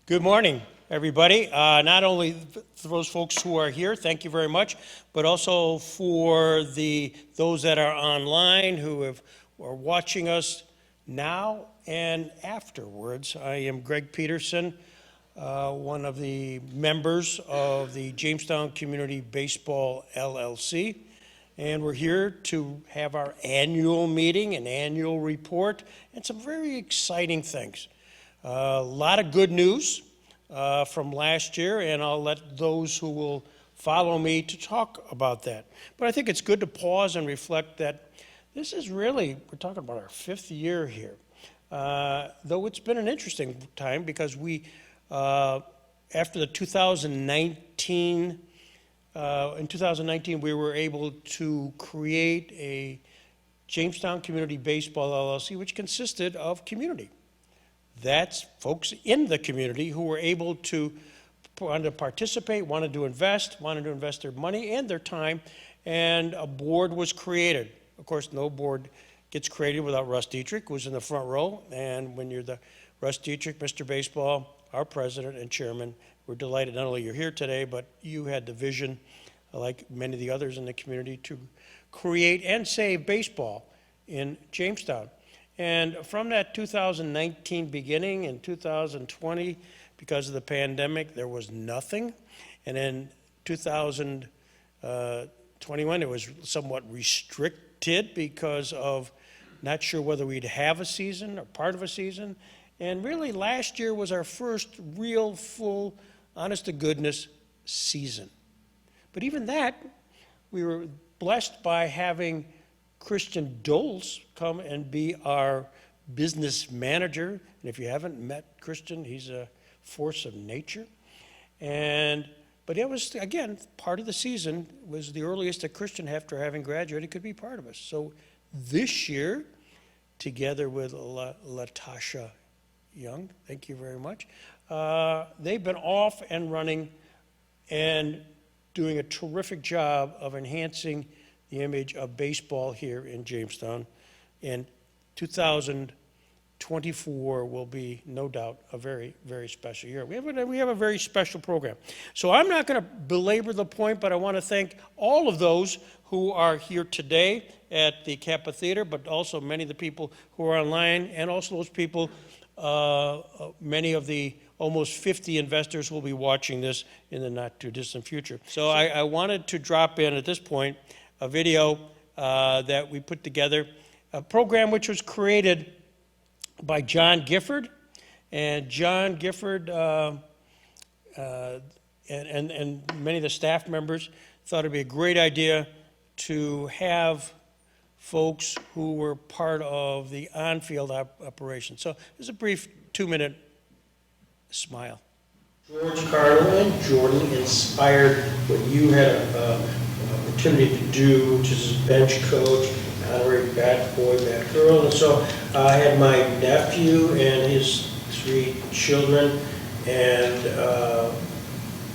Good morning, everybody. Not only for those folks who are here, thank you very much, but also for those that are online who are watching us now and afterwards. I am Greg Peterson, one of the members of the Jamestown Community Baseball LLC, and we're here to have our annual meeting, an annual report, and some very exciting things. A lot of good news from last year, and I'll let those who will follow me to talk about that. But I think it's good to pause and reflect that this is really, we're talking about our fifth year here. Though it's been an interesting time because we, after the 2019, in 2019 we were able to create a Jamestown Community Baseball LLC, which consisted of community. That's folks in the community who were able to want to participate, wanted to invest their money and their time, and a board was created. Of course, no board gets created without Russ Diethrick, who's in the front row, and when you're the Russ Diethrick, Mr. Baseball, our president and chairman, we're delighted not only you're here today, but you had the vision, like many of the others in the community, to create and save baseball in Jamestown. And from that 2019 beginning in 2020, because of the pandemic, there was nothing. And in 2021, it was somewhat restricted because of not sure whether we'd have a season or part of a season. And really, last year was our first real, full, honest-to-goodness season. But even that, we were blessed by having Christian Dolce come and be our business manager. And if you haven't met Christian, he's a force of nature. But it was, again, part of the season was the earliest that Christian, after having graduated, could be part of us. So this year, together with Latasia Young, thank you very much, they've been off and running and doing a terrific job of enhancing the image of baseball here in Jamestown. And 2024 will be, no doubt, a very, very special year. We have a very special program. So I'm not going to belabor the point, but I want to thank all of those who are here today at the Kappa Theater, but also many of the people who are online, and also those people, many of the almost 50 investors will be watching this in the not-too-distant future. So I wanted to drop in at this point a video that we put together, a program which was created by John Gifford. And John Gifford and many of the staff members thought it'd be a great idea to have folks who were part of the on-field operation. So there's a brief 2-minute smile. George, Carlo, and Julian inspired what you had opportunity to do, which is bench coach, honorary bat boy, bat girl. And so I had my nephew and his 3 children, and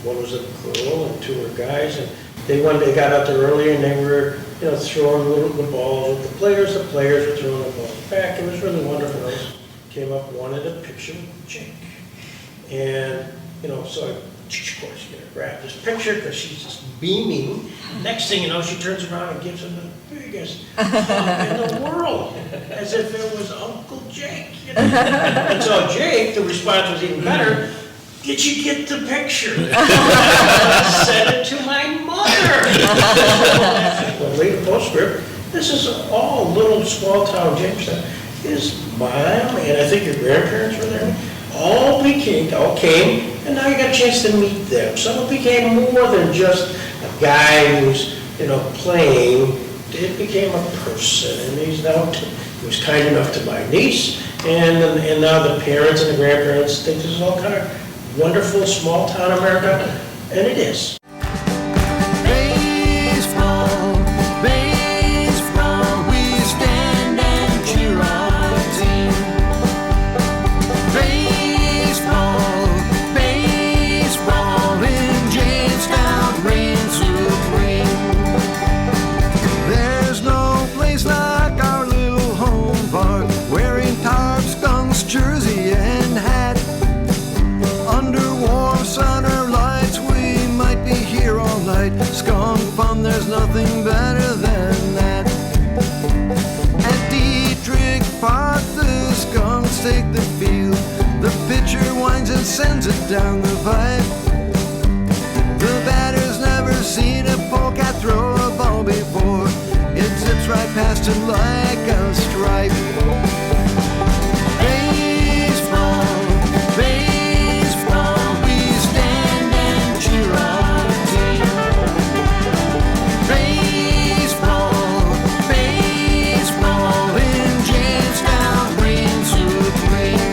one was a girl and 2 were guys. And they got out there early, and they were, throwing the balls with the players. The players were throwing the balls back. It was really wonderful. I came up, wanted a picture with Jake, and so of course, you're going to grab this picture because she's just beaming. Next thing you know, she turns around and gives him the biggest hug in the world, as if it was Uncle Jake. And so Jake, the response was even better. Did you get the picture? Send it to my mother. Well, later postscript, this is all little small town Jamestown. His mom, and I think your grandparents were there, all came, and now you got a chance to meet them. So it became more than just a guy who's, playing. It became a person, and he was kind enough to my niece, and now the parents and the grandparents think this is all kind of wonderful small town America, and it is. Wearing Tarp Skunks jersey and hat, take the field. The pitcher winds and sends it down the pipe. The batter's never seen a polecat throw a ball before. It zips right past him like a stripe. Baseball, baseball, we stand and cheer our team. Baseball, baseball, in Jamestown reigns supreme.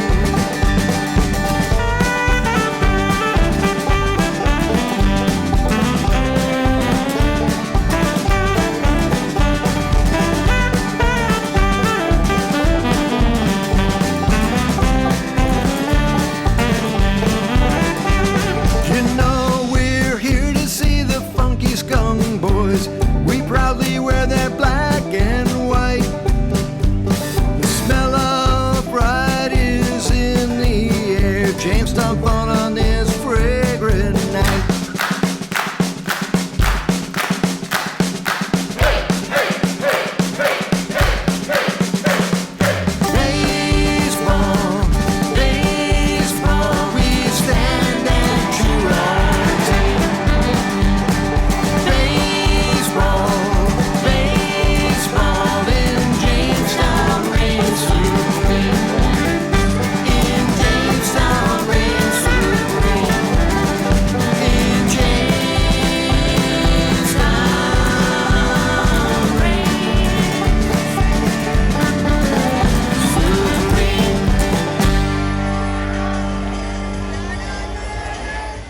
You know we're here to see the funky skunk boys. We proudly wear their black and white. The smell of pride is in the air. Jamestown fun on this fragrant night. Baseball, baseball, we stand and cheer our team. Baseball, baseball, in Jamestown reigns supreme. In Jamestown reigns supreme. In Jamestown reigns supreme.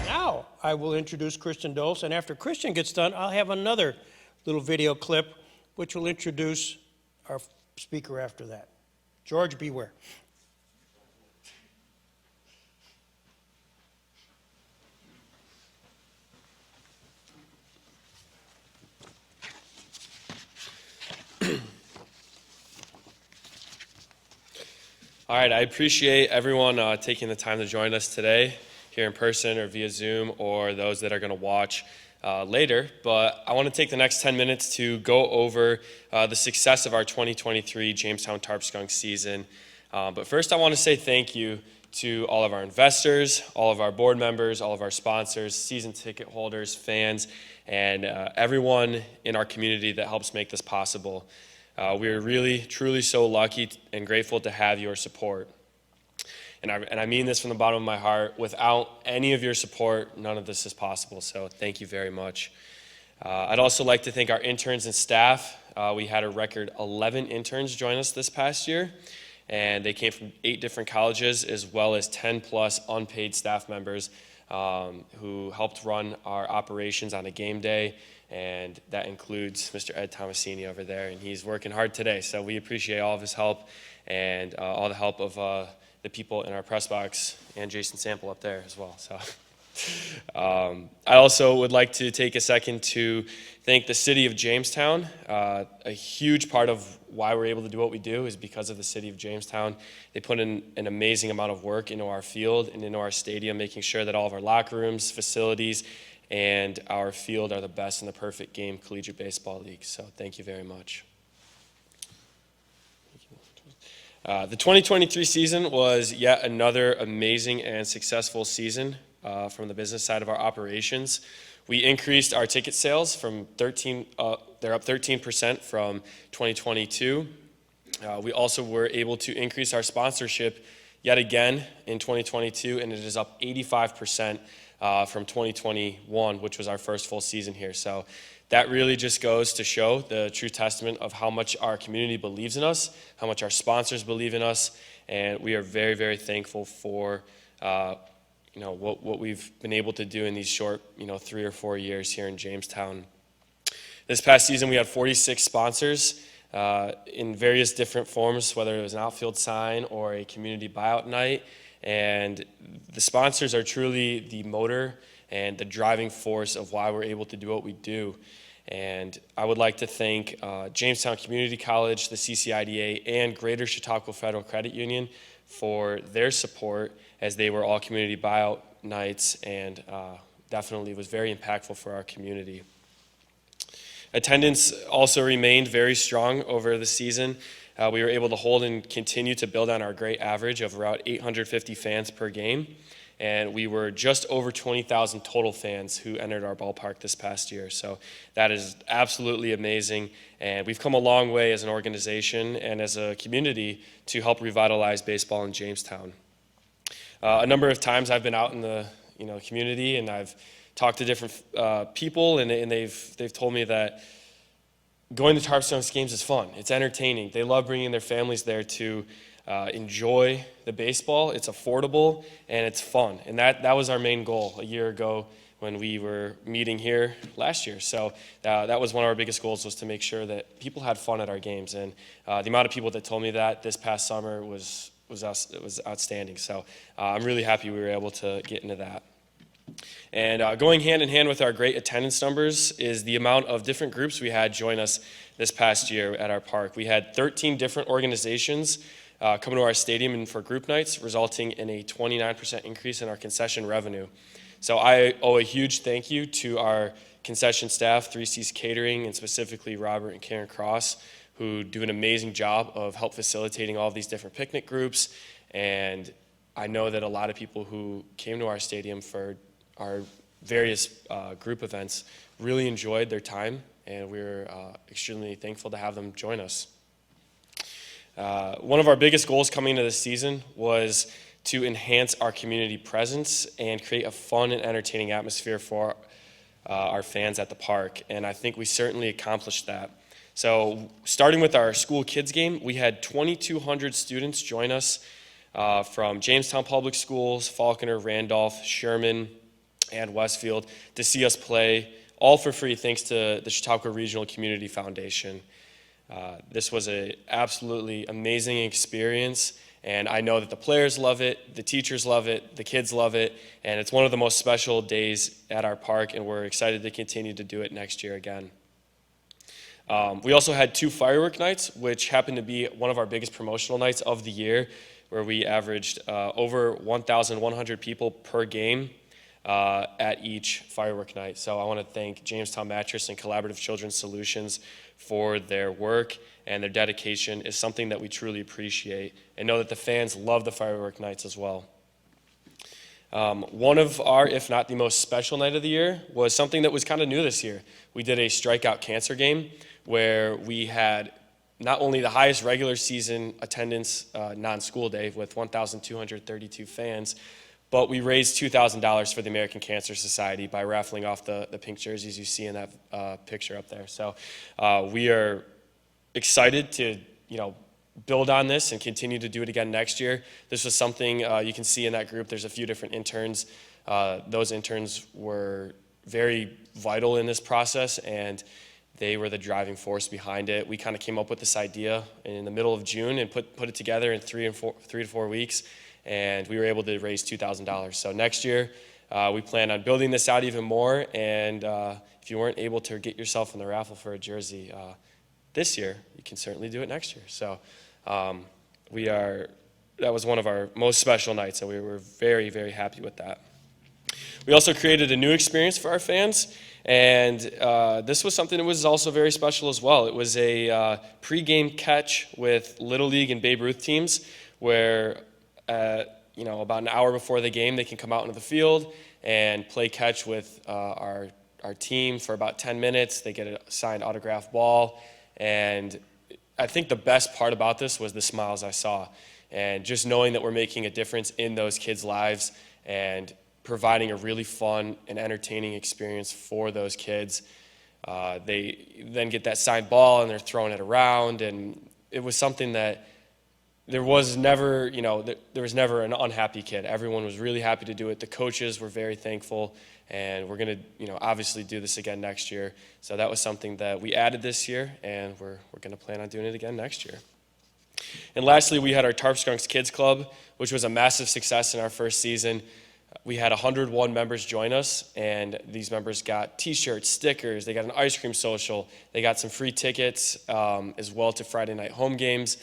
Now, I will introduce Christian Dolce, and after Christian gets done, I'll have another little video clip which will introduce our speaker after that. George, beware. All right, I appreciate everyone taking the time to join us today here in person or via Zoom, or those that are going to watch later. But I want to take the next 10 minutes to go over the success of our 2023 Jamestown Tarp Skunks season. But first, I want to say thank you to all of our investors, all of our board members, all of our sponsors, season ticket holders, fans, and everyone in our community that helps make this possible. We are really, truly so lucky and grateful to have your support. And I mean this from the bottom of my heart. Without any of your support, none of this is possible. So thank you very much. I'd also like to thank our interns and staff. We had a record 11 interns join us this past year, and they came from 8 different colleges, as well as 10 plus unpaid staff members who helped run our operations on a game day. And that includes Mr. Ed Tomasini over there, and he's working hard today. So we appreciate all of his help and all the help of the people in our press box and Jason Sample up there as well. So I also would like to take a second to thank the city of Jamestown. A huge part of why we're able to do what we do is because of the city of Jamestown. They put in an amazing amount of work into our field and into our stadium, making sure that all of our locker rooms, facilities, and our field are the best in the perfect game collegiate baseball league. So thank you very much. The 2023 season was yet another amazing and successful season from the business side of our operations. We increased our ticket sales from they're up 13% from 2022. We also were able to increase our sponsorship yet again in 2022, and it is up 85% from 2021, which was our first full season here. So that really just goes to show the true testament of how much our community believes in us, how much our sponsors believe in us, and we are very, very thankful for what we've been able to do in these short 3 or 4 years here in Jamestown. This past season we had 46 sponsors in various different forms, whether it was an outfield sign or a community buyout night, and the sponsors are truly the motor and the driving force of why we're able to do what we do. And I would like to thank Jamestown Community College, the CCIDA, and Greater Chautauqua Federal Credit Union for their support, as they were all community buyout nights, and definitely was very impactful for our community. Attendance also remained very strong over the season. we were able to hold and continue to build on our great average of around 850 fans per game. And we were just over 20,000 total fans who entered our ballpark this past year. So that is absolutely amazing. And we've come a long way as an organization and as a community to help revitalize baseball in Jamestown. A number of times I've been out in the community, and I've talked to different people, and they've told me that going to Tarp Skunks games is fun. It's entertaining. They love bringing their families there to enjoy the baseball. It's affordable and it's fun, and that was our main goal a year ago when we were meeting here last year. So that was one of our biggest goals, was to make sure that people had fun at our games, and the amount of people that told me that this past summer was outstanding. So I'm really happy we were able to get into that. And going hand in hand with our great attendance numbers is the amount of different groups we had join us this past year at our park. We had 13 different organizations coming to our stadium and for group nights, resulting in a 29% increase in our concession revenue. So I owe a huge thank you to our concession staff, 3C's Catering, and specifically Robert and Karen Cross, who do an amazing job of help facilitating all of these different picnic groups. And I know that a lot of people who came to our stadium for our various group events really enjoyed their time, and we're extremely thankful to have them join us. One of our biggest goals coming into this season was to enhance our community presence and create a fun and entertaining atmosphere for our fans at the park, and I think we certainly accomplished that. So starting with our school kids game, we had 2,200 students join us from Jamestown Public Schools, Faulkner, Randolph, Sherman, and Westfield to see us play, all for free thanks to the Chautauqua Regional Community Foundation. This was an absolutely amazing experience, and I know that the players love it, the teachers love it, the kids love it, and it's one of the most special days at our park, and we're excited to continue to do it next year again. We also had 2 firework nights, which happened to be one of our biggest promotional nights of the year, where we averaged over 1,100 people per game at each firework night. So I want to thank Jamestown Mattress and Collaborative Children's Solutions for their work, and their dedication is something that we truly appreciate, and know that the fans love the firework nights as well. One of our, if not the most special night of the year, was something that was kind of new this year. We did a strikeout cancer game where we had not only the highest regular season attendance non-school day with 1,232 fans, but we raised $2,000 for the American Cancer Society by raffling off the pink jerseys you see in that picture up there. So we are excited to build on this and continue to do it again next year. This was something you can see in that group. There's a few different interns. Those interns were very vital in this process, and they were the driving force behind it. We kind of came up with this idea in the middle of June and put it together in 3 to 4 weeks. And we were able to raise $2,000. So next year, we plan on building this out even more. And if you weren't able to get yourself in the raffle for a jersey this year, you can certainly do it next year. So that was one of our most special nights, and we were very, very happy with that. We also created a new experience for our fans, and this was something that was also very special as well. It was a pregame catch with Little League and Babe Ruth teams, where about an hour before the game, they can come out into the field and play catch with our team for about 10 minutes. They get a signed autographed ball, and I think the best part about this was the smiles I saw, and just knowing that we're making a difference in those kids' lives and providing a really fun and entertaining experience for those kids. They then get that signed ball and they're throwing it around, and it was something that there was never an unhappy kid. Everyone was really happy to do it. The coaches were very thankful, and we're going to, obviously do this again next year. So that was something that we added this year, and we're going to plan on doing it again next year. And lastly, we had our Tarp Skunks Kids Club, which was a massive success in our first season. We had 101 members join us, and these members got T-shirts, stickers, they got an ice cream social, they got some free tickets as well to Friday night home games.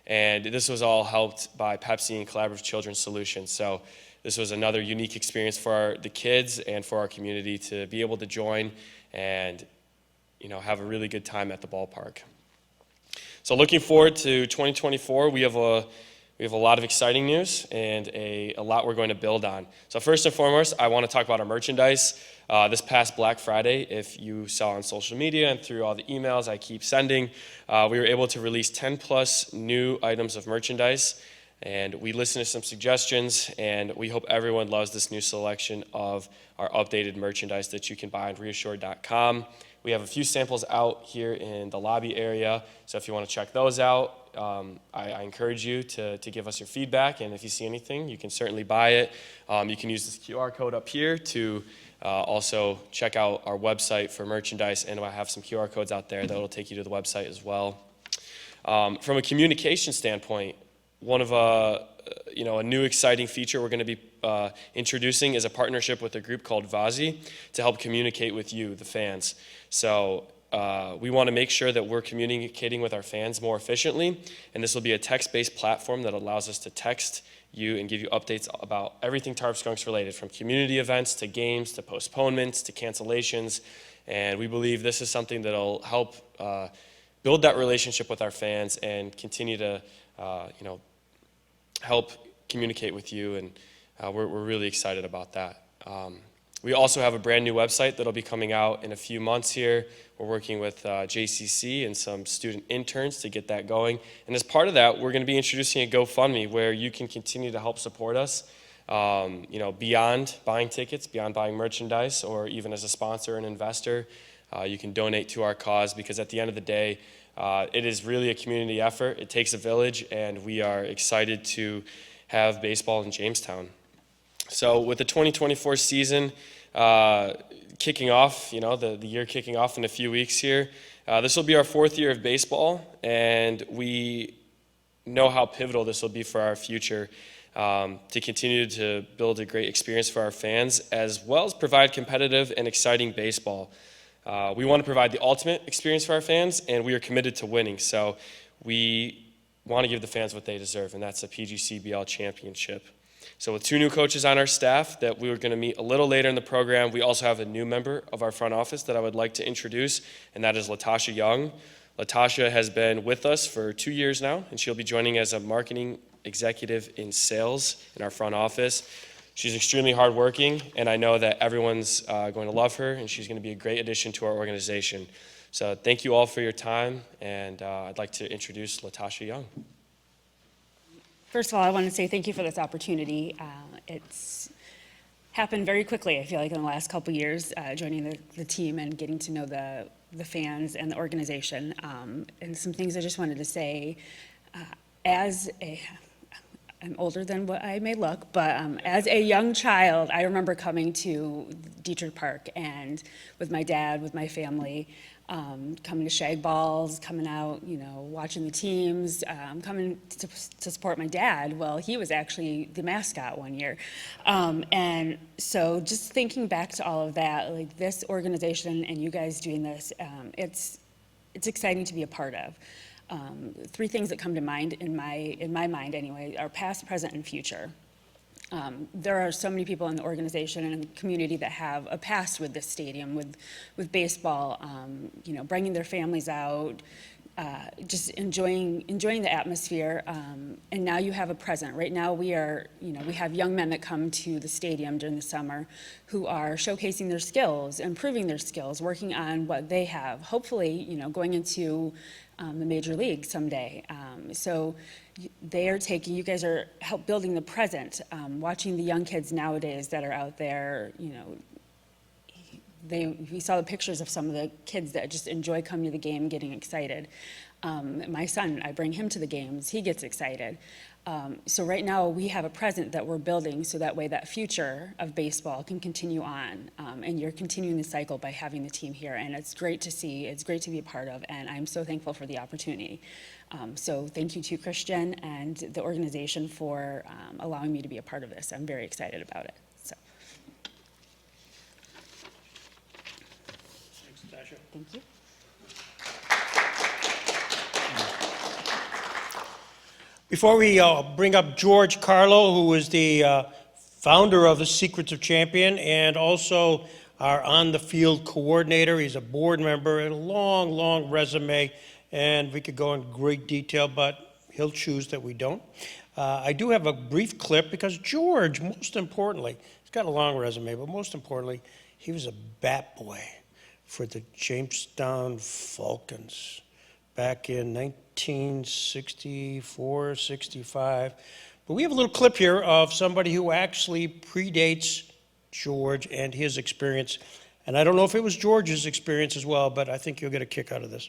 And this was all helped by Pepsi and Collaborative Children's Solutions. So this was another unique experience for the kids and for our community to be able to join and have a really good time at the ballpark. So looking forward to 2024, we have a lot of exciting news and a lot we're going to build on. So first and foremost, I want to talk about our merchandise. This past Black Friday, if you saw on social media and through all the emails I keep sending, we were able to release 10 plus new items of merchandise. And we listened to some suggestions, and we hope everyone loves this new selection of our updated merchandise that you can buy on reassured.com. We have a few samples out here in the lobby area, so if you want to check those out, I encourage you to give us your feedback, and if you see anything, you can certainly buy it. You can use this QR code up here to also check out our website for merchandise, and I have some QR codes out there that will take you to the website as well. From a communication standpoint, one of a new exciting feature we're going to be introducing is a partnership with a group called Vazi to help communicate with you, the fans. So we want to make sure that we're communicating with our fans more efficiently, and this will be a text-based platform that allows us to text you and give you updates about everything Tarp Skunks related, from community events to games to postponements to cancellations, and we believe this is something that will help build that relationship with our fans and continue to help communicate with you, and we're really excited about that. We also have a brand new website that'll be coming out in a few months here. We're working with JCC and some student interns to get that going. And as part of that, we're going to be introducing a GoFundMe where you can continue to help support us, beyond buying tickets, beyond buying merchandise, or even as a sponsor and investor. You can donate to our cause, because at the end of the day, it is really a community effort. It takes a village, and we are excited to have baseball in Jamestown. So with the 2024 season kicking off, the year kicking off in a few weeks here, this will be our 4th year of baseball, and we know how pivotal this will be for our future, to continue to build a great experience for our fans, as well as provide competitive and exciting baseball. We want to provide the ultimate experience for our fans, and we are committed to winning. So we want to give the fans what they deserve, and that's a PGCBL championship. So with 2 new coaches on our staff that we were going to meet a little later in the program, we also have a new member of our front office that I would like to introduce, and that is Latasia Young. Latasia has been with us for 2 years now, and she'll be joining as a marketing executive in sales in our front office. She's extremely hardworking, and I know that everyone's going to love her, and she's going to be a great addition to our organization. So thank you all for your time, and I'd like to introduce Latasia Young. First of all, I want to say thank you for this opportunity. It's happened very quickly, I feel like, in the last couple years, joining the team and getting to know the fans and the organization. And some things I just wanted to say. I'm older than what I may look, but as a young child, I remember coming to Diethrick Park and with my dad, with my family, coming to shag balls, coming out, watching the teams, coming to support my dad. Well, he was actually the mascot one year. And so just thinking back to all of that, like this organization and you guys doing this, it's exciting to be a part of. 3 things that come to mind in my mind anyway are past, present, and future. There are so many people in the organization and in the community that have a past with this stadium, with baseball, bringing their families out, just enjoying the atmosphere. And now you have a present. Right now we have young men that come to the stadium during the summer who are showcasing their skills, improving their skills, working on what they have, hopefully, going into the major league someday. So you guys are help building the present, watching the young kids nowadays that are out there, we saw the pictures of some of the kids that just enjoy coming to the game, getting excited. My son, I bring him to the games, he gets excited. So right now we have a present that we're building so that way that future of baseball can continue on. And you're continuing the cycle by having the team here. And it's great to see, it's great to be a part of, and I'm so thankful for the opportunity. So thank you to Christian and the organization for allowing me to be a part of this. I'm very excited about it. So. Thanks, Natasha. Thank you. Before we bring up George Carlo, who is the founder of the Secrets of Champion and also our on-the-field coordinator. He's a board member and a long, long resume and we could go in great detail, but he'll choose that we don't. I do have a brief clip because George, most importantly, he's got a long resume, but most importantly, he was a bat boy for the Jamestown Falcons back in 1964, 65. But we have a little clip here of somebody who actually predates George and his experience. And I don't know if it was George's experience as well, but I think you'll get a kick out of this.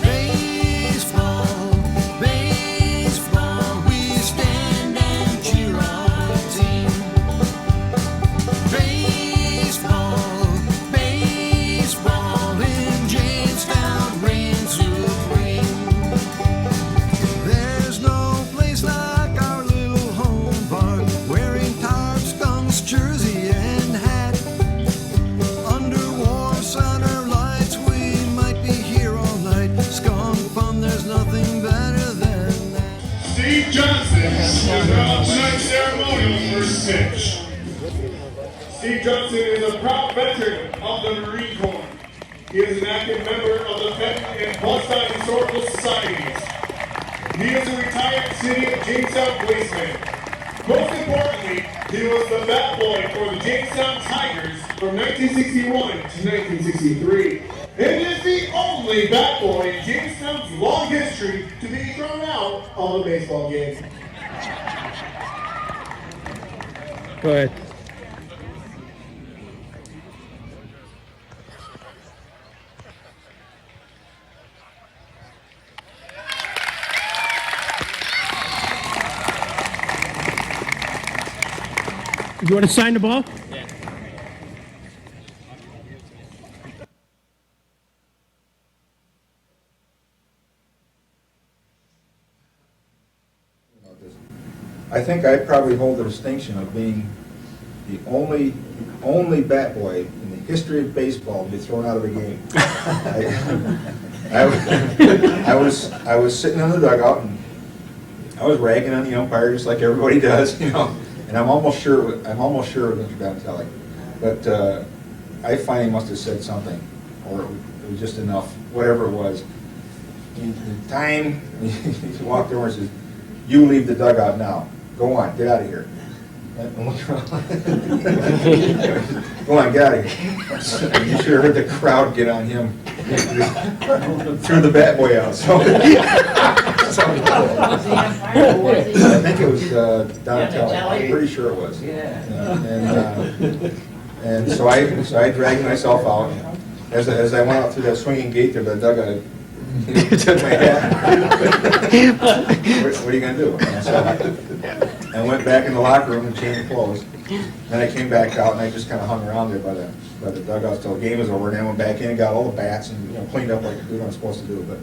Baseball, baseball, we stand and cheer our team. Baseball, baseball, in Jamestown reigns supreme. There's no place like our little home park, wearing Tarp Skunks jersey and hat. Under warm summer lights, we might be here all night. Skunk fun, there's nothing better than that. Steve Johnson is now tonight's ceremonial first pitch. Steve Johnson is a proud veteran of the Marine Corps. He is an active member of the Fenton and Boston Historical Societies. He is a retired City of Jamestown policeman. Most importantly, he was the bat boy for the Jamestown Tigers from 1961 to 1963. And is the only bat boy in Jamestown's long history to be thrown out of a baseball game. Go ahead. You want to sign the ball? I think I probably hold the distinction of being the only bat boy in the history of baseball to be thrown out of a game. I was sitting in the dugout and I was ragging on the umpire just like everybody does, you know. And I'm almost sure it was Mr. Donatelli, but I finally must have said something, or it was just enough, whatever it was. In time, he walked over and says, "You leave the dugout now. Go on, get out of here." And looked around. Go on, get out of here. You should have heard the crowd get on him. Threw the bat boy out. So, I think it was Donatelli. I'm pretty sure it was. And so I dragged myself out. As I went out through that swinging gate there, the dugout, took my hat. What are you going to do? And so I went back in the locker room and changed clothes. Then I came back out and I just kind of hung around there by the dugout till the game was over. And then I went back in and got all the bats and cleaned up like what I'm supposed to do. But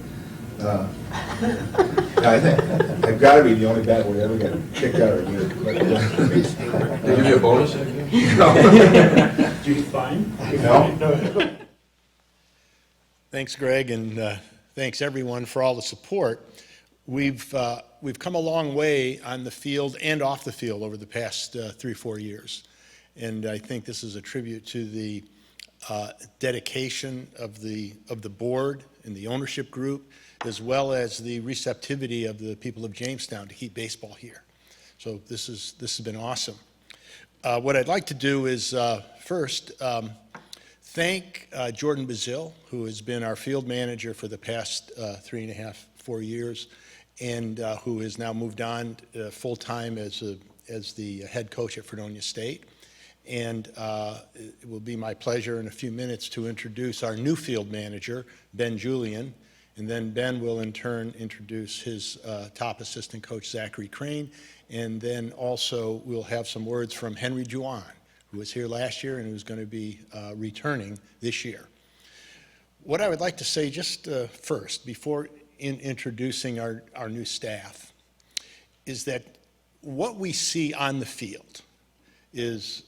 I think I've got to be the only bat boy that ever got kicked out of a game. They give you a bonus? No. Did you get fined? No. Thanks, Greg, and thanks everyone for all the support. We've come a long way on the field and off the field over the past 3-4 years, and I think this is a tribute to the dedication of the board and the ownership group, as well as the receptivity of the people of Jamestown to keep baseball here. So this has been awesome. What I'd like to do is first thank Jordan Bazille, who has been our field manager for the past 3.5-4 years, and who has now moved on full-time as the head coach at Fredonia State. And it will be my pleasure in a few minutes to introduce our new field manager, Ben Julian, and then Ben will in turn introduce his top assistant coach, Zac Crane, and then also we'll have some words from Henry Juan, who was here last year and who's going to be returning this year. What I would like to say just first, before introducing our new staff, is that what we see on the field is,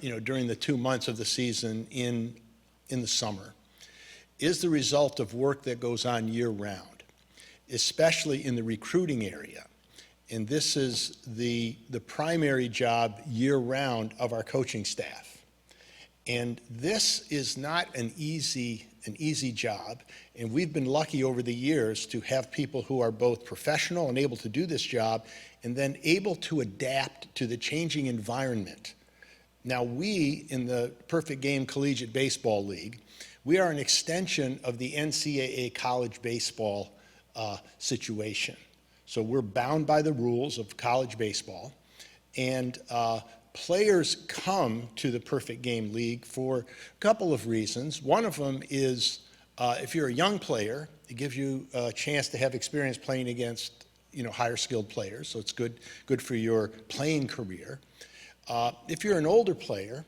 during the 2 months of the season in the summer, is the result of work that goes on year-round, especially in the recruiting area. And this is the primary job year-round of our coaching staff. And this is not an easy job, and we've been lucky over the years to have people who are both professional and able to do this job, and then able to adapt to the changing environment. Now, we, in the Perfect Game Collegiate Baseball League, we are an extension of the NCAA college baseball situation. So we're bound by the rules of college baseball, and players come to the Perfect Game League for a couple of reasons. One of them is if you're a young player, it gives you a chance to have experience playing against higher skilled players, so it's good for your playing career. If you're an older player,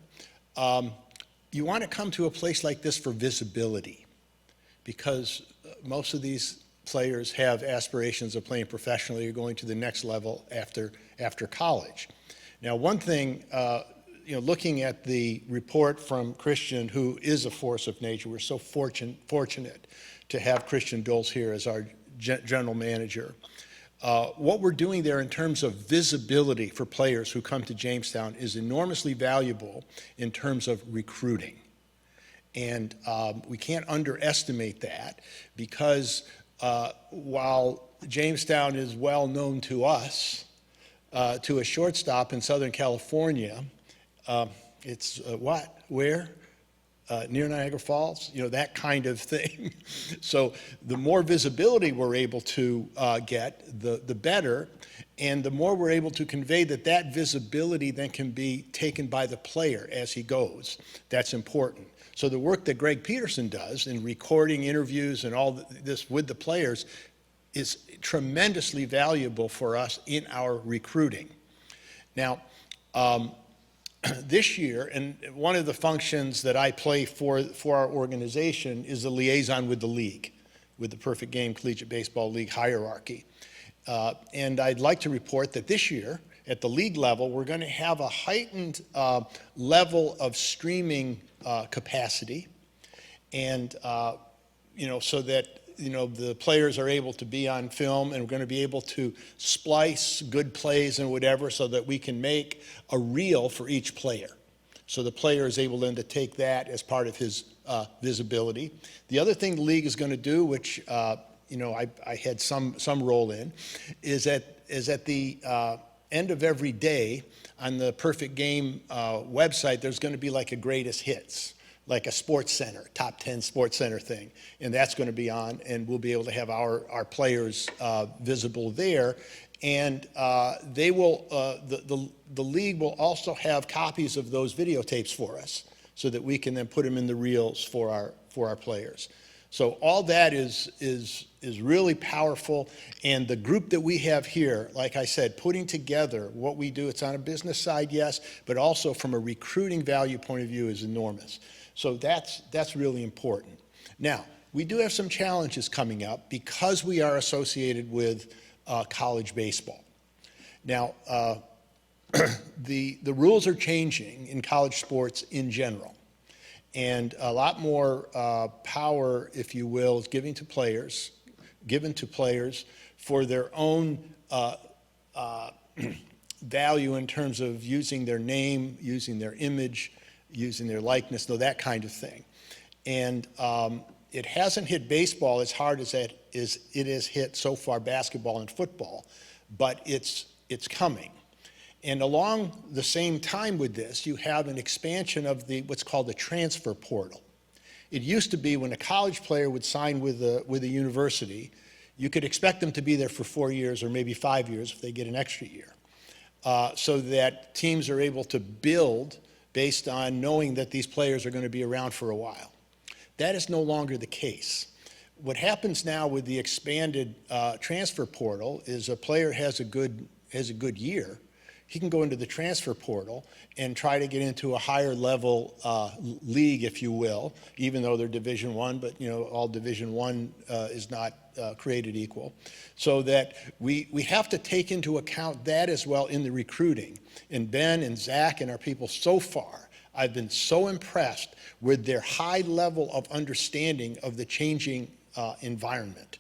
you want to come to a place like this for visibility, because most of these players have aspirations of playing professionally or going to the next level after college. Now, one thing, looking at the report from Christian, who is a force of nature, we're so fortunate to have Christian Dolce here as our general manager. What we're doing there in terms of visibility for players who come to Jamestown is enormously valuable in terms of recruiting. And we can't underestimate that, because while Jamestown is well known to us, to a shortstop in Southern California, it's where? Near Niagara Falls, that kind of thing. So the more visibility we're able to get, the better, and the more we're able to convey that visibility then can be taken by the player as he goes. That's important. So the work that Greg Peterson does in recording interviews and all this with the players is tremendously valuable for us in our recruiting. Now, this year, and one of the functions that I play for our organization is the liaison with the league, with the Perfect Game Collegiate Baseball League hierarchy. And I'd like to report that this year, at the league level, we're going to have a heightened level of streaming capacity, and so that the players are able to be on film, and we're going to be able to splice good plays and whatever so that we can make a reel for each player. So the player is able then to take that as part of his visibility. The other thing the league is going to do, which I had some role in, is at the end of every day on the Perfect Game website, there's going to be like a greatest hits, like a Sports Center, top 10 Sports Center thing. And that's going to be on, and we'll be able to have our players visible there. And they will, the league will also have copies of those videotapes for us so that we can then put them in the reels for our players. So all that is really powerful. And the group that we have here, like I said, putting together what we do, it's on a business side, yes, but also from a recruiting value point of view is enormous. So that's really important. Now, we do have some challenges coming up because we are associated with college baseball. Now, the rules are changing in college sports in general, and a lot more power, if you will, is given to players for their own value in terms of using their name, using their image, using their likeness, that kind of thing. And it hasn't hit baseball as hard as it has hit so far basketball and football, but it's coming. And along the same time with this, you have an expansion of what's called the transfer portal. It used to be when a college player would sign with a university, you could expect them to be there for 4 years or maybe 5 years if they get an extra year, so that teams are able to build based on knowing that these players are going to be around for a while. That is no longer the case. What happens now with the expanded transfer portal is a player has a good year, he can go into the transfer portal and try to get into a higher level league, if you will, even though they're Division I, but all Division I is not created equal. So that we have to take into account that as well in the recruiting. And Ben and Zac and our people so far, I've been so impressed with their high level of understanding of the changing environment.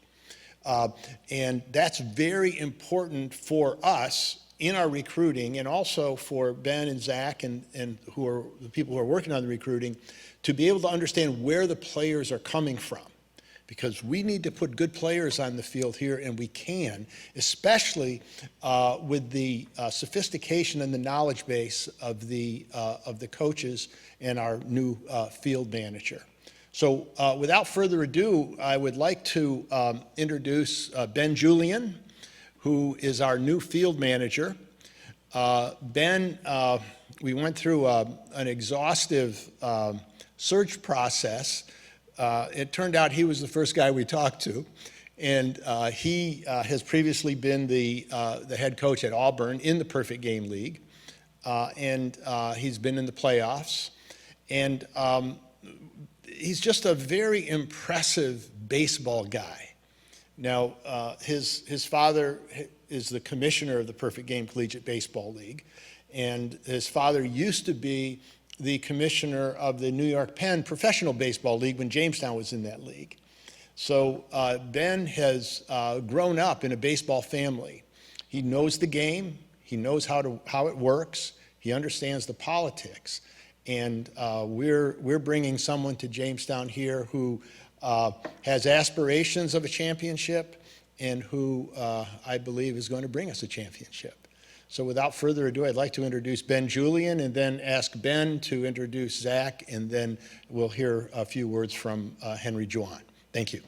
And that's very important for us in our recruiting, and also for Ben and Zac and who are the people who are working on the recruiting, to be able to understand where the players are coming from. Because we need to put good players on the field here, and we can, especially with the sophistication and the knowledge base of the coaches and our new field manager. So without further ado, I would like to introduce Ben Julian, who is our new field manager. Ben, we went through an exhaustive search process. It turned out he was the first guy we talked to, and he has previously been the head coach at Auburn in the Perfect Game League, and he's been in the playoffs, and he's just a very impressive baseball guy. Now, his father is the commissioner of the Perfect Game Collegiate Baseball League, and his father used to be the commissioner of the New York Penn Professional Baseball League when Jamestown was in that league. So Ben has grown up in a baseball family. He knows the game, he knows how it works, he understands the politics, and we're bringing someone to Jamestown here who has aspirations of a championship and who I believe is going to bring us a championship. So without further ado, I'd like to introduce Ben Julian and then ask Ben to introduce Zac, and then we'll hear a few words from Henry Juan. Thank you.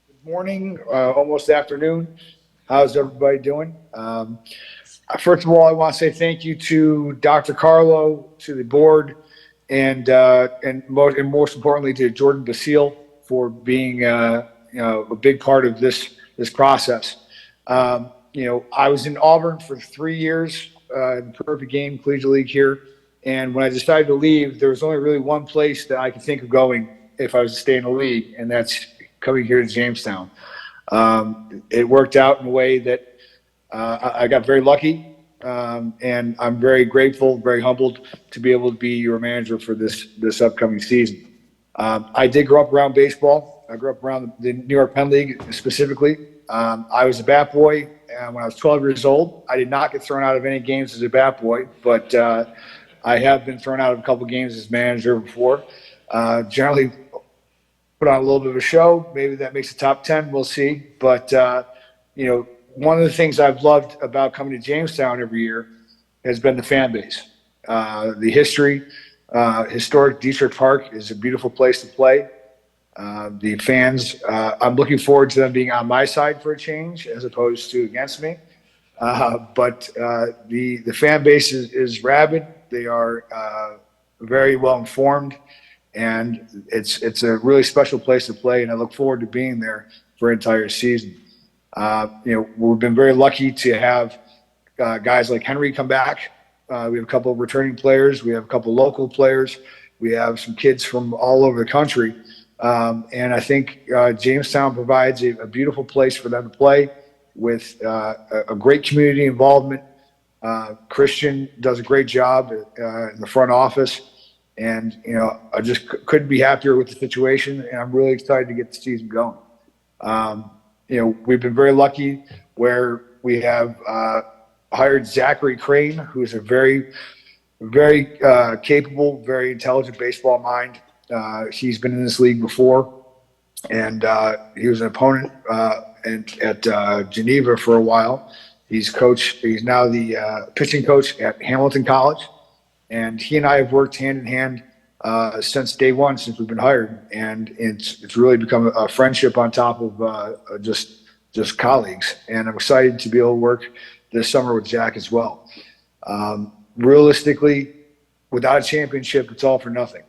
Good morning, almost afternoon. How's everybody doing? First of all, I want to say thank you to Dr. Carlo, to the board, and most importantly to Jordan Basile for being a big part of this process. I was in Auburn for 3 years in the Perfect Game Collegiate League here, and when I decided to leave, there was only really one place that I could think of going if I was to stay in the league, and that's coming here to Jamestown. It worked out in a way that I got very lucky, and I'm very grateful, very humbled to be able to be your manager for this upcoming season. I did grow up around baseball. I grew up around the New York Penn League specifically. I was a bat boy when I was 12 years old. I did not get thrown out of any games as a bat boy, but I have been thrown out of a couple games as manager before. Generally put on a little bit of a show. Maybe that makes the top 10. We'll see. But, one of the things I've loved about coming to Jamestown every year has been the fan base. The history, historic Diethrick Park is a beautiful place to play. The fans, I'm looking forward to them being on my side for a change as opposed to against me. But the fan base is rabid. They are very well informed, and it's a really special place to play, and I look forward to being there for an entire season. We've been very lucky to have guys like Henry come back. We have a couple of returning players. We have a couple of local players. We have some kids from all over the country. And I think Jamestown provides a beautiful place for them to play with a great community involvement. Christian does a great job in the front office. And, I just couldn't be happier with the situation. And I'm really excited to get the season going. We've been very lucky where we have hired Zac Crane, who's a very, very capable, very intelligent baseball mind. He's been in this league before, and he was an opponent at Geneva for a while. He's now the pitching coach at Hamilton College, and he and I have worked hand in hand since day one, since we've been hired, and it's really become a friendship on top of just colleagues. And I'm excited to be able to work this summer with Zac as well. Realistically, without a championship, it's all for nothing.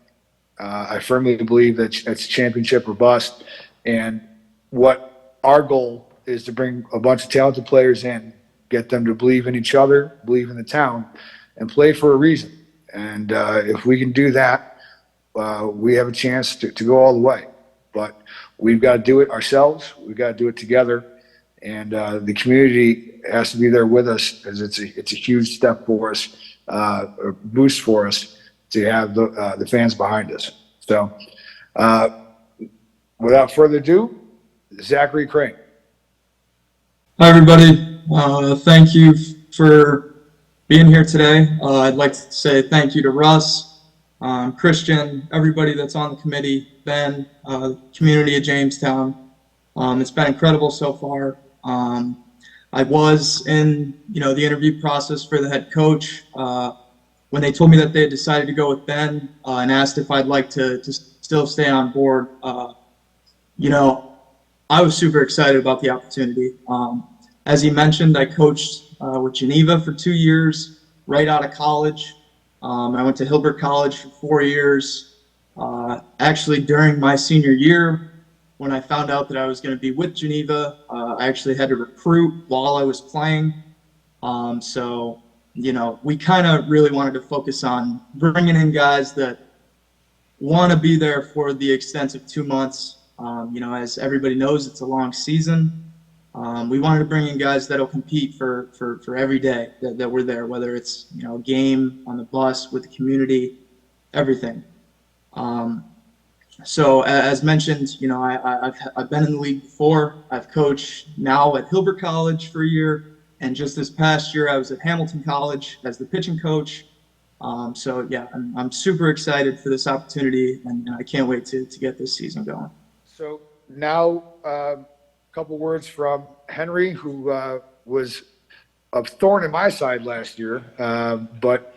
I firmly believe that it's championship or bust, and what our goal is to bring a bunch of talented players in, get them to believe in each other, believe in the town, and play for a reason. And if we can do that, we have a chance to go all the way. But we've got to do it ourselves. We've got to do it together, and the community has to be there with us, because it's a huge step for us, a boost for us, to have the fans behind us. So without further ado, Zac Crane. Hi, everybody. Thank you for being here today. I'd like to say thank you to Russ, Christian, everybody that's on the committee, Ben, community of Jamestown. It's been incredible so far. I was in, the interview process for the head coach. When they told me that they had decided to go with Ben and asked if I'd like to still stay on board, I was super excited about the opportunity. As he mentioned, I coached with Geneva for 2 years, right out of college. I went to Hilbert College for 4 years. Actually, during my senior year, when I found out that I was going to be with Geneva, I actually had to recruit while I was playing. So, we kind of really wanted to focus on bringing in guys that want to be there for the extent of 2 months. As everybody knows, it's a long season. We wanted to bring in guys that'll compete for every day that we're there, whether it's, a game, on the bus, with the community, everything. So as mentioned, I've been in the league before. I've coached now at Hilbert College for a year. And just this past year, I was at Hamilton College as the pitching coach. So yeah, I'm super excited for this opportunity, and I can't wait to get this season going. So now a couple words from Henry, who was a thorn in my side last year, but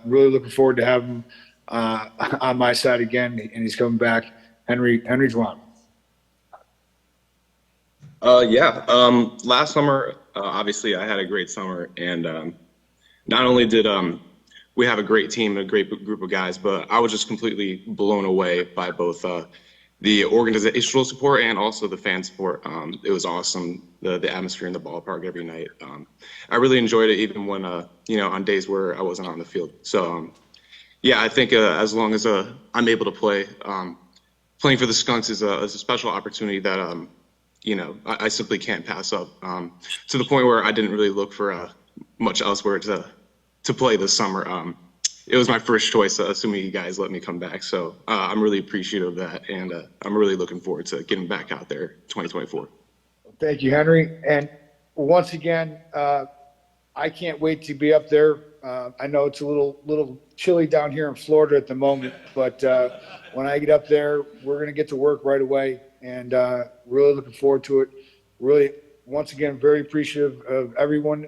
really looking forward to having him on my side again, and he's coming back. Henry Juan. Last summer, obviously I had a great summer, and not only did we have a great team, a great group of guys, but I was just completely blown away by both the organizational support and also the fan support. It was awesome, the atmosphere in the ballpark every night. I really enjoyed it, even when, on days where I wasn't on the field. So, I think as long as I'm able to play, playing for the Skunks is a special opportunity that, I simply can't pass up, to the point where I didn't really look for much elsewhere to play this summer. It was my first choice, assuming you guys let me come back. So I'm really appreciative of that, and I'm really looking forward to getting back out there 2024. Thank you, Henry. And once again, I can't wait to be up there. I know it's a little chilly down here in Florida at the moment, but when I get up there, we're going to get to work right away, and really looking forward to it. Really, once again, very appreciative of everyone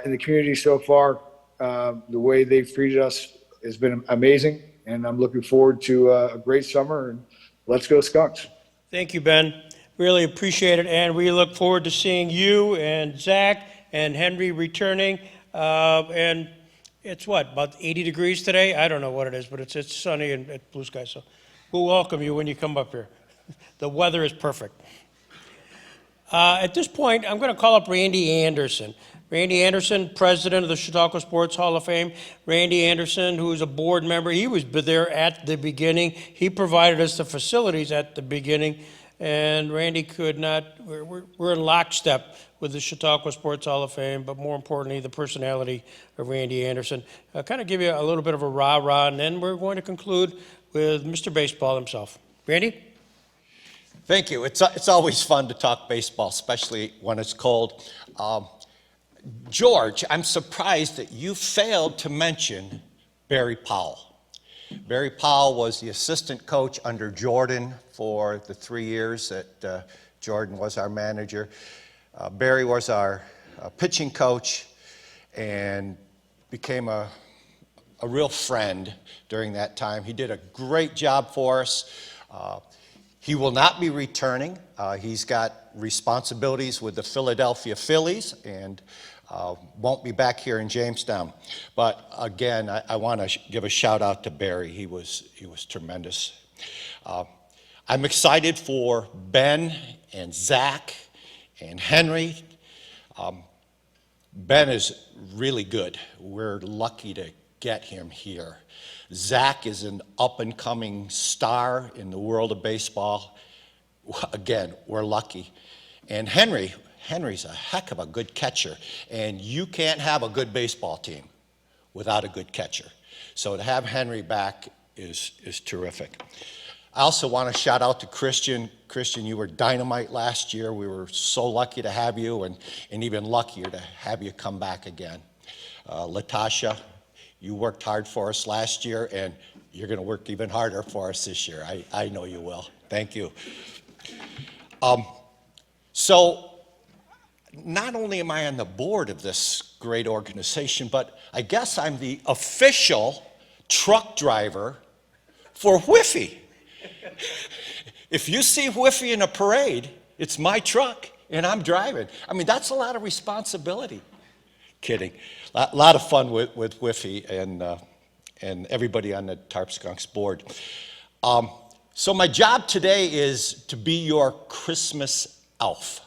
in the community so far. The way they've treated us has been amazing, and I'm looking forward to a great summer, and let's go Skunks. Thank you, Ben. Really appreciate it, and we look forward to seeing you and Zach and Henry returning. And it's about 80 degrees today? I don't know what it is, but it's sunny and blue sky, so we'll welcome you when you come up here. The weather is perfect. At this point, I'm going to call up Randy Anderson. Randy Anderson, president of the Chautauqua Sports Hall of Fame. Randy Anderson, who is a board member, he was there at the beginning. He provided us the facilities at the beginning, and Randy could not, we're in lockstep with the Chautauqua Sports Hall of Fame, but more importantly, the personality of Randy Anderson. I'll kind of give you a little bit of a rah-rah, and then we're going to conclude with Mr. Baseball himself. Randy? Thank you. It's always fun to talk baseball, especially when it's cold. George, I'm surprised that you failed to mention Barry Powell. Barry Powell was the assistant coach under Jordan for the 3 years that Jordan was our manager. Barry was our pitching coach and became a real friend during that time. He did a great job for us. He will not be returning. He's got responsibilities with the Philadelphia Phillies and won't be back here in Jamestown. But again, I want to give a shout out to Barry. He was tremendous. I'm excited for Ben and Zach and Henry. Ben is really good. We're lucky to get him here. Zac is an up-and-coming star in the world of baseball. Again, we're lucky. And Henry's a heck of a good catcher, and you can't have a good baseball team without a good catcher. So to have Henry back is terrific. I also want to shout out to Christian. Christian, you were dynamite last year. We were so lucky to have you, and even luckier to have you come back again. Latasia, you worked hard for us last year, and you're going to work even harder for us this year. I know you will. Thank you. So not only am I on the board of this great organization, but I guess I'm the official truck driver for Whiffy. If you see Whiffy in a parade, it's my truck, and I'm driving. I mean, that's a lot of responsibility. Kidding. A lot of fun with Whiffy and everybody on the Tarp Skunks board. So my job today is to be your Christmas elf,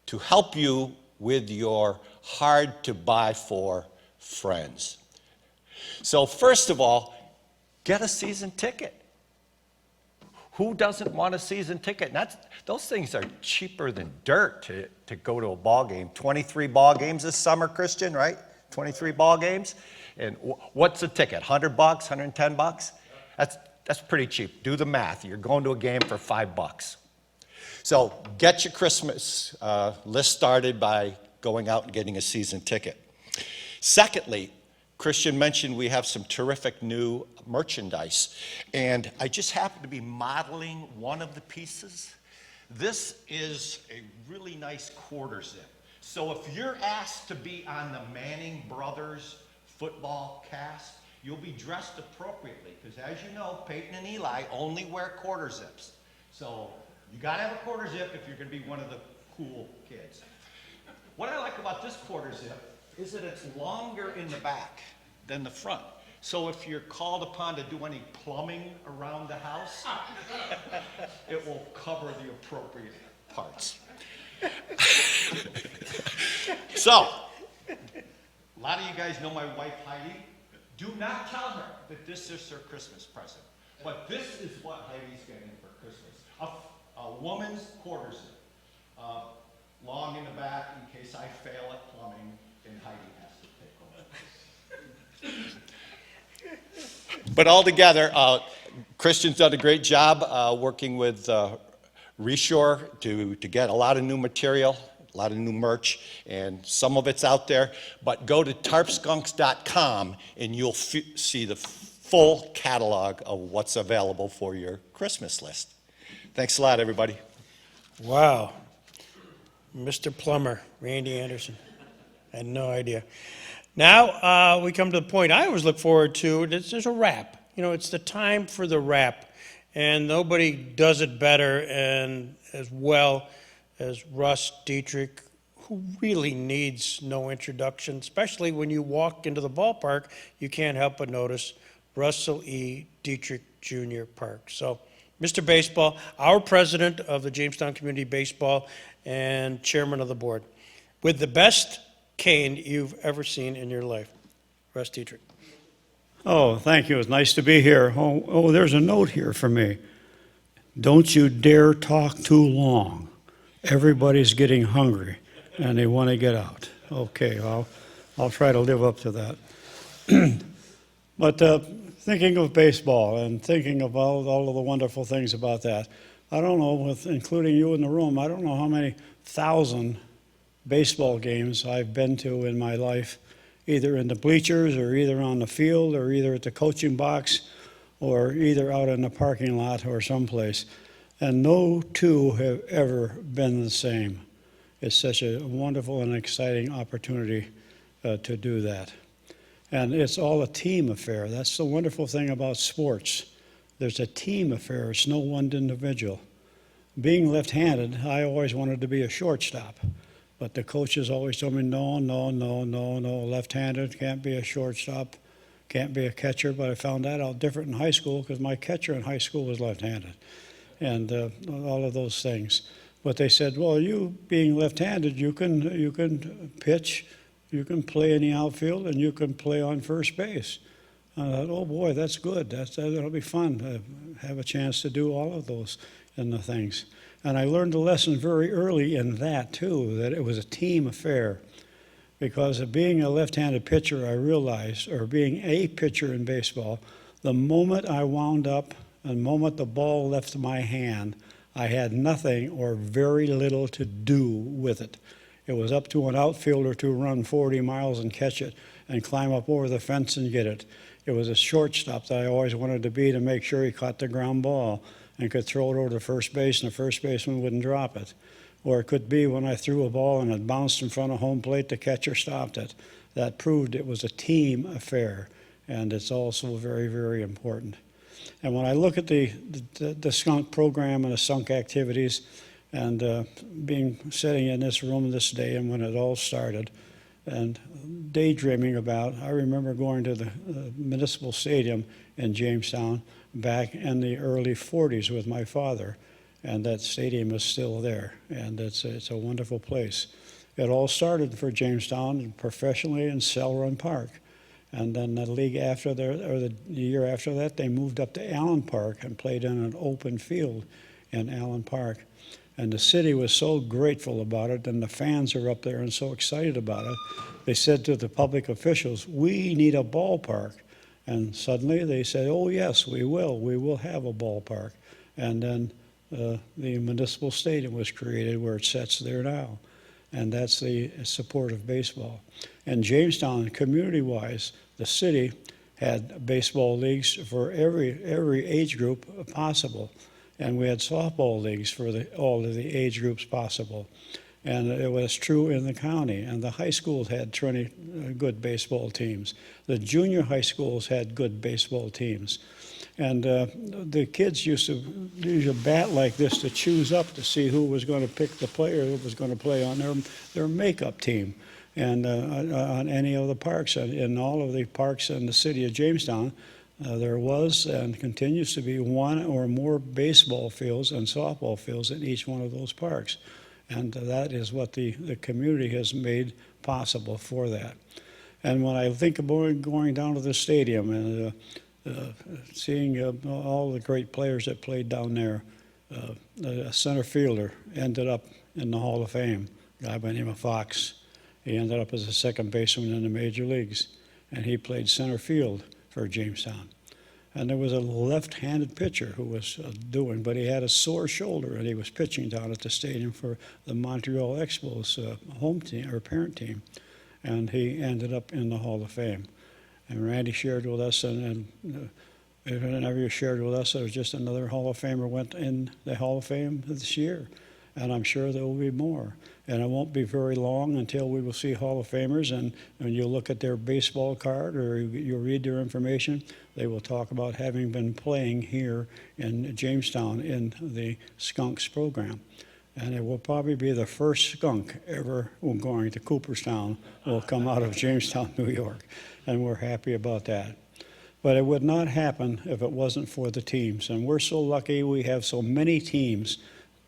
to help you with your hard-to-buy-for friends. So first of all, get a season ticket. Who doesn't want a season ticket? Those things are cheaper than dirt to go to a ball game. 23 ball games this summer, Christian, right? 23 ball games. And what's a ticket? $100, $110? That's pretty cheap. Do the math. You're going to a game for $5. So get your Christmas list started by going out and getting a season ticket. Secondly, Christian mentioned we have some terrific new merchandise, and I just happen to be modeling one of the pieces. This is a really nice quarter zip. So if you're asked to be on the Manning Brothers football cast, you'll be dressed appropriately, because as you know, Peyton and Eli only wear quarter zips. So you gotta have a quarter zip if you're gonna be one of the cool kids. What I like about this quarter zip is that it's longer in the back than the front. So if you're called upon to do any plumbing around the house, it will cover the appropriate parts. So, a lot of you guys know my wife Heidi. Do not tell her that this is her Christmas present. But this is what Heidi's getting for Christmas. A woman's quarter zip. Long in the back in case I fail at plumbing and Heidi has to take over. But altogether, Christian's done a great job working with Reshore to get a lot of new material, a lot of new merch, and some of it's out there. But go to tarpskunks.com and you'll see the full catalog of what's available for your Christmas list. Thanks a lot, everybody. Wow. Mr. Plumber, Randy Anderson. I had no idea. Now we come to the point I always look forward to. There's a wrap. You know, it's the time for the wrap. And nobody does it better and as well as Russ Diethrick, who really needs no introduction, especially when you walk into the ballpark, you can't help but notice Russell E. Diethrick Jr. Park. So, Mr. Baseball, our president of the Jamestown Community Baseball and chairman of the board, with the best cane you've ever seen in your life, Russ Diethrick. Oh, thank you. It's nice to be here. Oh, there's a note here for me. Don't you dare talk too long. Everybody's getting hungry and they want to get out. Okay, I'll try to live up to that. But thinking of baseball and thinking about all of the wonderful things about that, I don't know, with including you in the room, I don't know how many thousand baseball games I've been to in my life, either in the bleachers or either on the field or either at the coaching box or either out in the parking lot or someplace. And no two have ever been the same. It's such a wonderful and exciting opportunity to do that. And it's all a team affair. That's the wonderful thing about sports. There's a team affair. It's no one individual. Being left-handed, I always wanted to be a shortstop. But the coaches always told me, no, left-handed, can't be a shortstop, can't be a catcher. But I found that out different in high school because my catcher in high school was left-handed and all of those things. But they said, well, you being left-handed, you can pitch, you can play in the outfield, and you can play on first base. I thought, oh boy, that's good. That'll be fun to have a chance to do all of those and the things. And I learned a lesson very early in that, too, that it was a team affair. Because of being a left-handed pitcher, I realized, or being a pitcher in baseball, the moment I wound up, and the moment the ball left my hand, I had nothing or very little to do with it. It was up to an outfielder to run 40 miles and catch it and climb up over the fence and get it. It was a shortstop that I always wanted to be to make sure he caught the ground ball and could throw it over to first base and the first baseman wouldn't drop it. Or it could be when I threw a ball and it bounced in front of home plate, the catcher stopped it. That proved it was a team affair, and it's also very, very important. And when I look at the skunk program and the skunk activities, and sitting in this room this day and when it all started, and daydreaming about, I remember going to the municipal stadium in Jamestown back in the early 40s with my father, and that stadium is still there, and it's a wonderful place. It all started for Jamestown professionally in Selrun Park, and then the league after the year after that, they moved up to Allen Park and played in an open field in Allen Park. And the city was so grateful about it, and the fans are up there and so excited about it. They said to the public officials, "We need a ballpark." And suddenly they said, "Oh yes, we will have a ballpark." And then the municipal stadium was created where it sits there now. And that's the support of baseball. And Jamestown, community-wise, the city had baseball leagues for every age group possible. And we had softball leagues for all of the age groups possible. And it was true in the county. And the high schools had good baseball teams. The junior high schools had good baseball teams. And the kids used to use a bat like this to choose up to see who was going to pick the player who was going to play on their makeup team. And on any of the parks, in all of the parks in the city of Jamestown, there was and continues to be one or more baseball fields and softball fields in each one of those parks. And that is what the community has made possible for that. And when I think about going down to the stadium and seeing all the great players that played down there, a center fielder ended up in the Hall of Fame, a guy by the name of Fox. He ended up as a second baseman in the major leagues, and he played center field for Jamestown. And there was a left-handed pitcher who was but he had a sore shoulder, and he was pitching down at the stadium for the Montreal Expos home team or parent team, and he ended up in the Hall of Fame. And Randy shared with us, and whenever you shared with us, there was just another Hall of Famer went in the Hall of Fame this year, and I'm sure there will be more. And it won't be very long until we will see Hall of Famers, and when you look at their baseball card or you read their information, they will talk about having been playing here in Jamestown in the Skunks program. And it will probably be the first skunk ever going to Cooperstown will come out of Jamestown, New York, and we're happy about that. But it would not happen if it wasn't for the teams, and we're so lucky we have so many teams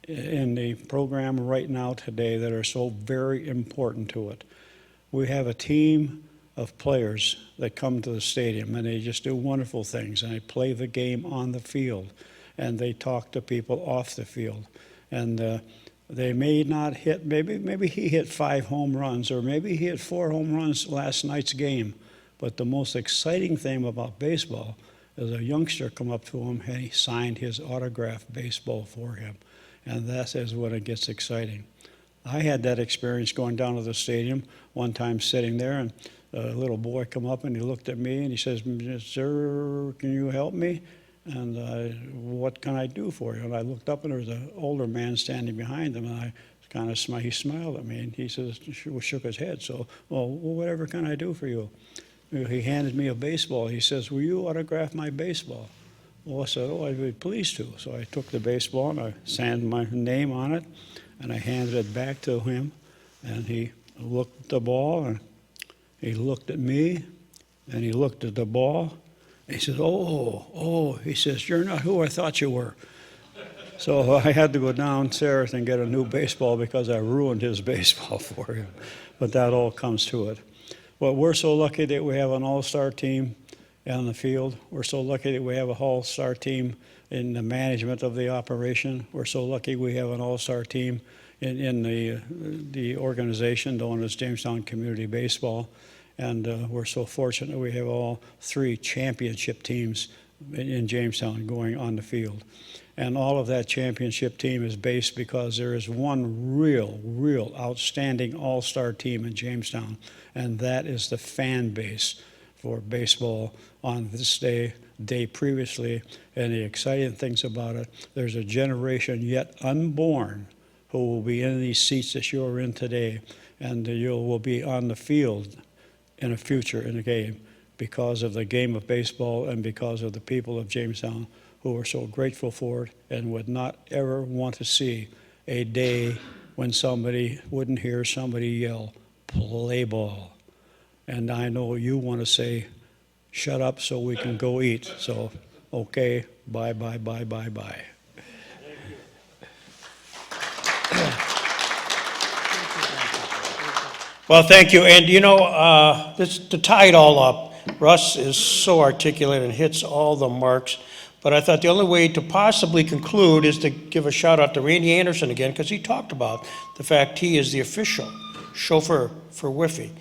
in the program right now today that are so very important to it. We have a team of players that come to the stadium and they just do wonderful things, and they play the game on the field and they talk to people off the field. And they may not hit, maybe he hit 5 home runs, or maybe he hit 4 home runs last night's game. But the most exciting thing about baseball is a youngster come up to him and he signed his autographed baseball for him. And that is when it gets exciting. I had that experience going down to the stadium one time, sitting there, and a little boy come up and he looked at me and he says, "Sir, can you help me? And what can I do for you?" And I looked up and there was an older man standing behind him, and he smiled at me, and he says, shook his head. So, well, whatever can I do for you? He handed me a baseball. He says, "Will you autograph my baseball?" Well, I said, "Oh, I'd be pleased to." So I took the baseball and I signed my name on it, and I handed it back to him, and he looked at the ball, and he looked at me, and he looked at the ball. He says, oh, he says, "You're not who I thought you were." So I had to go downstairs and get a new baseball because I ruined his baseball for him. But that all comes to it. But we're so lucky that we have an all-star team on the field. We're so lucky that we have a all-star team in the management of the operation. We're so lucky we have an all-star team in the organization known as Jamestown Community Baseball. And we're so fortunate we have all 3 championship teams in Jamestown going on the field. And all of that championship team is based because there is one real outstanding all-star team in Jamestown, and that is the fan base for baseball on this day previously. And the exciting things about it, there's a generation yet unborn who will be in these seats that you're in today, and you will be on the field in the future in the game because of the game of baseball and because of the people of Jamestown who are so grateful for it and would not ever want to see a day when somebody wouldn't hear somebody yell, "Play ball." And I know you want to say, "Shut up so we can go eat." So, okay, bye. Well, thank you. And to tie it all up, Russ is so articulate and hits all the marks. But I thought the only way to possibly conclude is to give a shout out to Randy Anderson again, because he talked about the fact he is the official chauffeur for Whiffy.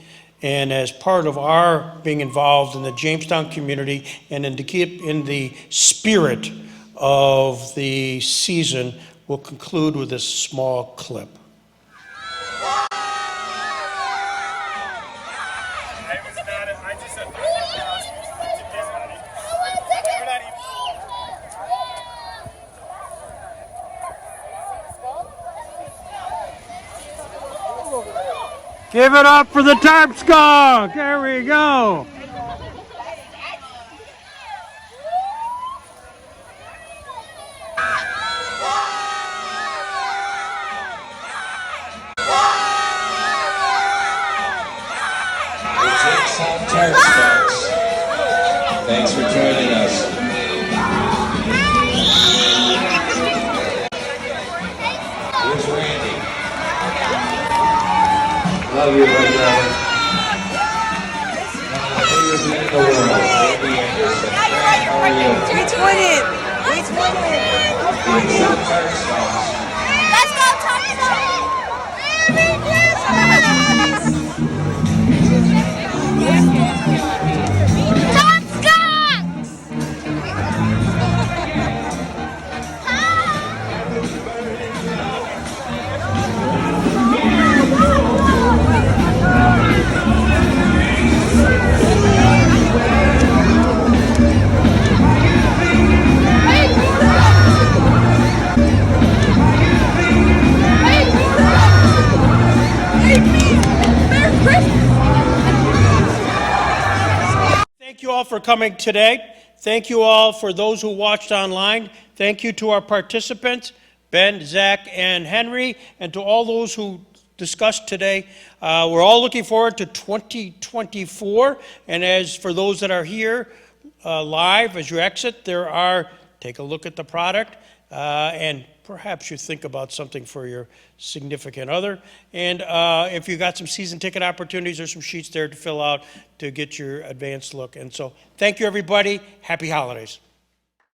And as part of our being involved in the Jamestown community and in the spirit of the season, we'll conclude with this small clip. Give it up for the Tarp Skunk. There we go. Jamestown Tarp Skunks. Thanks for joining us. Here's Randy. Love you, my brother. Favorite in the world, Randy Anderson. How are you? Which one is? Which one is? Jamestown Tarp Skunks. Let's go, Tarp Thank you all for coming today. Thank you all for those who watched online. Thank you to our participants, Ben, Zach, and Henry, and to all those who discussed today. We're all looking forward to 2024. And as for those that are here live, as you exit, take a look at the product, and perhaps you think about something for your significant other. And if you got some season ticket opportunities, there's some sheets there to fill out to get your advanced look. And so thank you, everybody. Happy holidays.